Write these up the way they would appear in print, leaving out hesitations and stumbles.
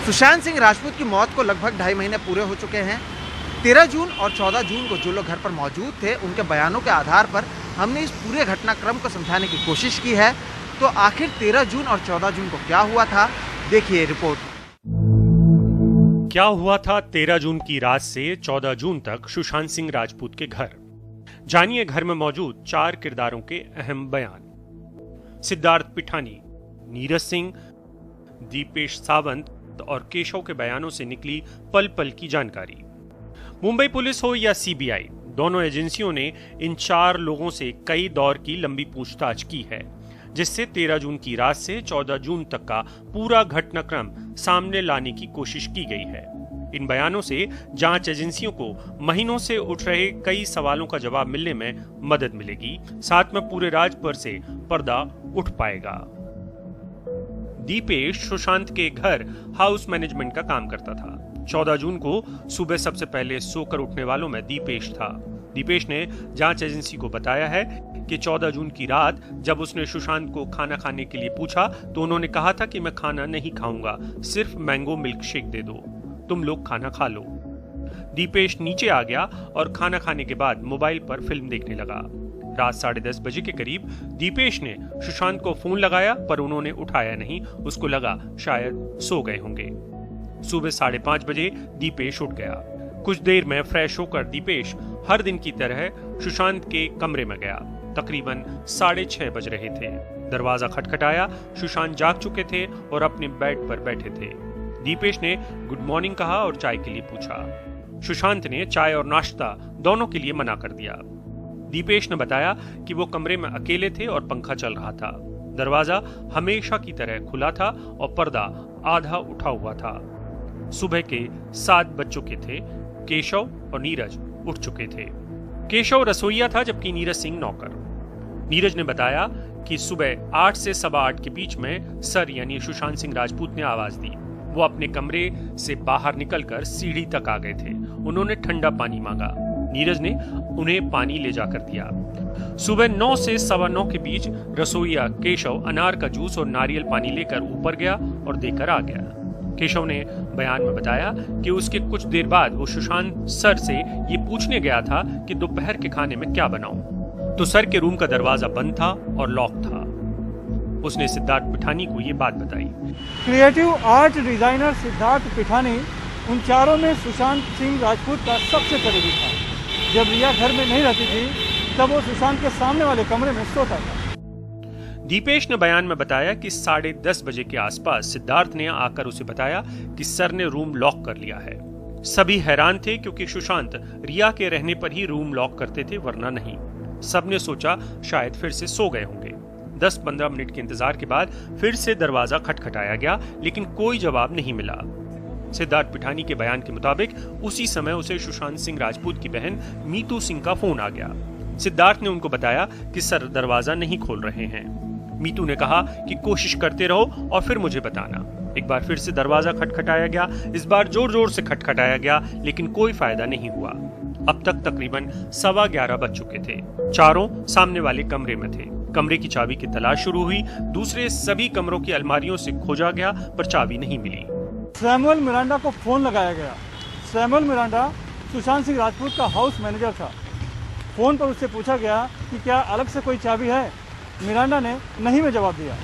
सुशांत सिंह राजपूत की मौत को लगभग 2.5 महीने पूरे हो चुके हैं। 13 जून और 14 जून को जो लोग घर पर मौजूद थे, उनके बयानों के आधार पर हमने इस पूरे घटनाक्रम को समझाने की कोशिश की है। तो आखिर 13 जून और 14 जून को क्या हुआ था, देखिए रिपोर्ट। क्या हुआ था 13 जून की रात से 14 जून तक सुशांत सिंह राजपूत के घर। जानिए घर में मौजूद 4 किरदारों के अहम बयान। सिद्धार्थ पिठानी, नीरज सिंह, दीपेश सावंत और केशव के बयानों से निकली पल पल की जानकारी। मुंबई पुलिस हो या सीबीआई, दोनों एजेंसियों ने इन 4 लोगों से कई दौर की लंबी पूछताछ की है, जिससे 13 जून की रात से 14 जून तक का पूरा घटनाक्रम सामने लाने की कोशिश की गई है। इन बयानों से जांच एजेंसियों को महीनों से उठ रहे कई सवालों का जवाब मिलने में मदद मिलेगी, साथ में पूरे राज पर से पर्दा उठ पाएगा। दीपेश सुशांत के घर हाउस मैनेजमेंट का काम करता था। 14 जून को सुबह सबसे पहले सोकर उठने वालों में दीपेश था। दीपेश ने जांच एजेंसी को बताया है कि 14 जून की रात जब उसने सुशांत को खाना खाने के लिए पूछा तो उन्होंने कहा था कि मैं खाना नहीं खाऊंगा, सिर्फ मैंगो मिल्क शेक दे दो, तुम लोग खाना खा लो। दीपेश नीचे आ गया और खाना खाने के बाद मोबाइल पर फिल्म देखने लगा। रात 10:30 बजे के करीब दीपेश ने सुशांत को फोन लगाया, पर उन्होंने उठाया नहीं। उसको लगा शायद सो गए होंगे। सुबह 5:30 बजे दीपेश उठ गया। कुछ देर में फ्रेश होकर दीपेश हर दिन की तरह सुशांत के कमरे में गया। तकरीबन 6:30 बज रहे थे। दरवाजा खटखटाया। सुशांत जाग चुके थे और अपने बेड पर बैठे थे। दीपेश ने गुड मॉर्निंग कहा और चाय के लिए पूछा। सुशांत ने चाय और नाश्ता दोनों के लिए मना कर दिया। दीपेश ने बताया कि वो कमरे में अकेले थे और पंखा चल रहा था। दरवाजा हमेशा की तरह खुला था और पर्दा आधा उठा हुआ था। सुबह के 7 बज चुके थे। केशव और नीरज उठ चुके थे। केशव रसोइया था, जबकि नीरज सिंह नौकर। नीरज ने बताया कि सुबह 8 से 8:15 के बीच में सर यानी सुशांत सिंह राजपूत ने आवाज दी। वो अपने कमरे से बाहर निकलकर सीढ़ी तक आ गए थे। उन्होंने ठंडा पानी मांगा। नीरज ने उन्हें पानी ले जाकर दिया। सुबह 9 से 9:15 के बीच रसोइया केशव अनार का जूस और नारियल पानी लेकर ऊपर गया और देकर आ गया। केशव ने बयान में बताया कि उसके कुछ देर बाद वो सुशांत सर से ये पूछने गया था कि दोपहर के खाने में क्या बनाऊं, तो सर के रूम का दरवाजा बंद था और लॉक था। उसने सिद्धार्थ पिठानी को ये बात बताई। Creative art designer Siddharth Pithani उन 4 में सुशांत सिंह राजपूत का सबसे करीबी था। जब रिया घर में नहीं रहती थी तब वो सुशांत के सामने वाले कमरे में सोता था। दीपेश ने बयान में बताया कि 10:30 बजे के आसपास सिद्धार्थ ने आकर उसे बताया कि सर ने रूम लॉक कर लिया है। सभी हैरान थे, क्योंकि सुशांत रिया के रहने पर ही रूम लॉक करते थे, वरना नहीं। सबने सोचा शायद फिर से सो गए होंगे। 10-15 मिनट के इंतजार के बाद फिर से दरवाजा खटखटाया गया, लेकिन कोई जवाब नहीं मिला। सिद्धार्थ पिठानी के बयान के मुताबिक उसी समय उसे सुशांत सिंह राजपूत की बहन मीतू सिंह का फोन आ गया। सिद्धार्थ ने उनको बताया कि सर दरवाजा नहीं खोल रहे हैं। मीतू ने कहा कि कोशिश करते रहो और फिर मुझे बताना। एक बार फिर से दरवाजा खटखटाया गया। इस बार जोर जोर से खटखटाया गया, लेकिन कोई फायदा नहीं हुआ। अब तक तकरीबन 11:15 बज चुके थे। चारों सामने वाले कमरे में थे। कमरे की चाबी की तलाश शुरू हुई। दूसरे सभी कमरों की अलमारियों से खोजा गया, पर चाबी नहीं मिली। सैमुअल मिरांडा को फोन लगाया गया। सैमुअल मिरांडा सुशांत सिंह राजपूत का हाउस मैनेजर था। फोन पर उससे पूछा गया कि क्या अलग से कोई चाबी है। मिरांडा ने नहीं में जवाब दिया।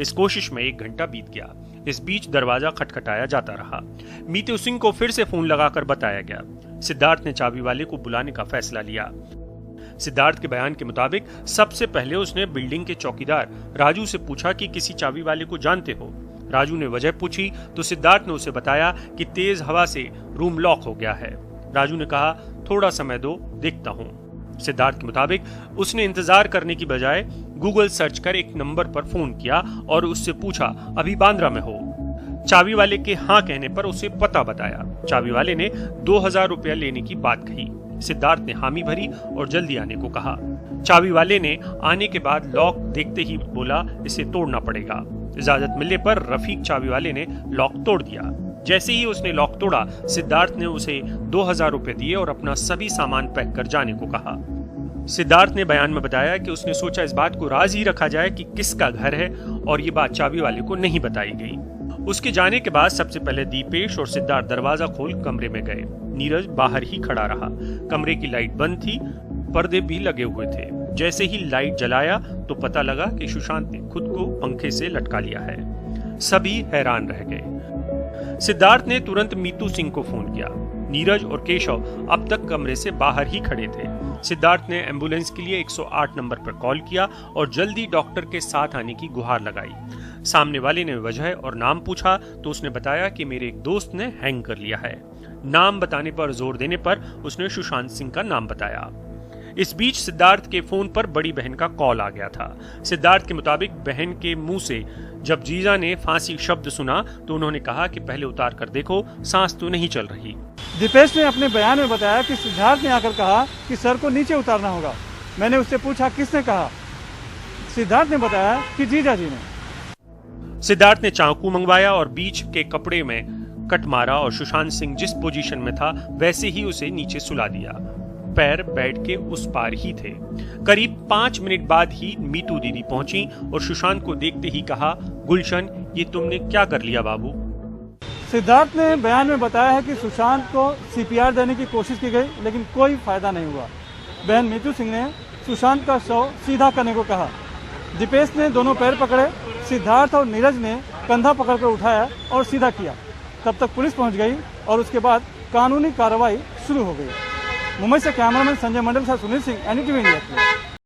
इस कोशिश में 1 घंटा बीत गया। इस बीच दरवाजा खटखटाया जाता रहा। मीतू सिंह को फिर से फोन लगाकर बताया गया। सिद्धार्थ ने चाबी वाले को बुलाने का फैसला लिया। सिद्धार्थ के बयान के मुताबिक सबसे पहले उसने बिल्डिंग के चौकीदार राजू से पूछा कि किसी चाबी वाले को जानते हो। राजू ने वजह पूछी तो सिद्धार्थ ने उसे बताया कि तेज हवा से रूम लॉक हो गया है। राजू ने कहा थोड़ा समय दो, देखता हूं। सिद्धार्थ के मुताबिक उसने इंतजार करने की बजाय गूगल सर्च कर एक नंबर पर फोन किया और उससे पूछा अभी बांद्रा में हो। चाबी वाले के हाँ कहने पर उसे पता बताया। चाबी वाले ने 2000 रुपया लेने की बात कही। सिद्धार्थ ने हामी भरी और जल्दी आने को कहा। चाबी वाले ने आने के बाद लॉक देखते ही बोला इसे तोड़ना पड़ेगा। इजाजत मिलने पर रफीक चाबी वाले ने लॉक तोड़ दिया। जैसे ही उसने लॉक तोड़ा, सिद्धार्थ ने उसे 2000 रुपए दिए और अपना सभी सामान पैक कर जाने को कहा। सिद्धार्थ ने बयान में बताया कि उसने सोचा इस बात को राज ही रखा जाए कि किसका घर है, और ये बात चाबी वाले को नहीं बताई गई। उसके जाने के बाद सबसे पहले दीपेश और सिद्धार्थ दरवाजा खोल कमरे में गए। नीरज बाहर ही खड़ा रहा। कमरे की लाइट बंद थी, पर्दे भी लगे हुए थे। जैसे ही लाइट जलाया तो पता लगा कि सुशांत ने खुद को पंखे से लटका लिया है। सभी हैरान रह गए। सिद्धार्थ ने तुरंत मीतू सिंह को फोन किया। नीरज और केशव अब तक कमरे से बाहर ही खड़े थे। सिद्धार्थ ने एम्बुलेंस के लिए 108 नंबर पर कॉल किया और जल्दी डॉक्टर के साथ आने की गुहार लगाई। सामने वाले ने वजह और नाम पूछा तो उसने बताया कि मेरे एक दोस्त ने हैंग कर लिया है। नाम बताने पर जोर देने पर उसने सुशांत सिंह का नाम बताया। इस बीच सिद्धार्थ के फोन पर बड़ी बहन का कॉल आ गया था। सिद्धार्थ के मुताबिक बहन के मुंह से जब जीजा ने फांसी शब्द सुना तो उन्होंने कहा कि पहले उतार कर देखो, सांस तो नहीं चल रही। दीपेश ने अपने बयान में बताया कि सिद्धार्थ ने आकर कहा कि सर को नीचे उतारना होगा। मैंने उससे पूछा किसने कहा। सिद्धार्थ ने बताया कि जीजा जी ने। सिद्धार्थ ने चाकू मंगवाया और बीच के कपड़े में कट मारा और सुशांत सिंह जिस पोजीशन में था वैसे ही उसे नीचे सुला दिया। पैर बेड के उस पार ही थे। करीब 5 मिनट बाद ही मीतू दीदी पहुंची और सुशांत को देखते ही कहा, गुलशन ये तुमने क्या कर लिया बाबू। सिद्धार्थ ने बयान में बताया है कि सुशांत को सीपीआर देने की कोशिश की गई लेकिन कोई फायदा नहीं हुआ। बहन मीतू सिंह ने सुशांत का शव सीधा करने को कहा। दीपेश ने दोनों पैर पकड़े। सिद्धार्थ और नीरज ने कंधा पकड़कर उठाया और सीधा किया। तब तक पुलिस पहुंच गई और उसके बाद कानूनी कार्रवाई शुरू हो गई। मुंबई से कैमरामैन संजय मंडल के साथ सुनील सिंह, NDTV इंडिया।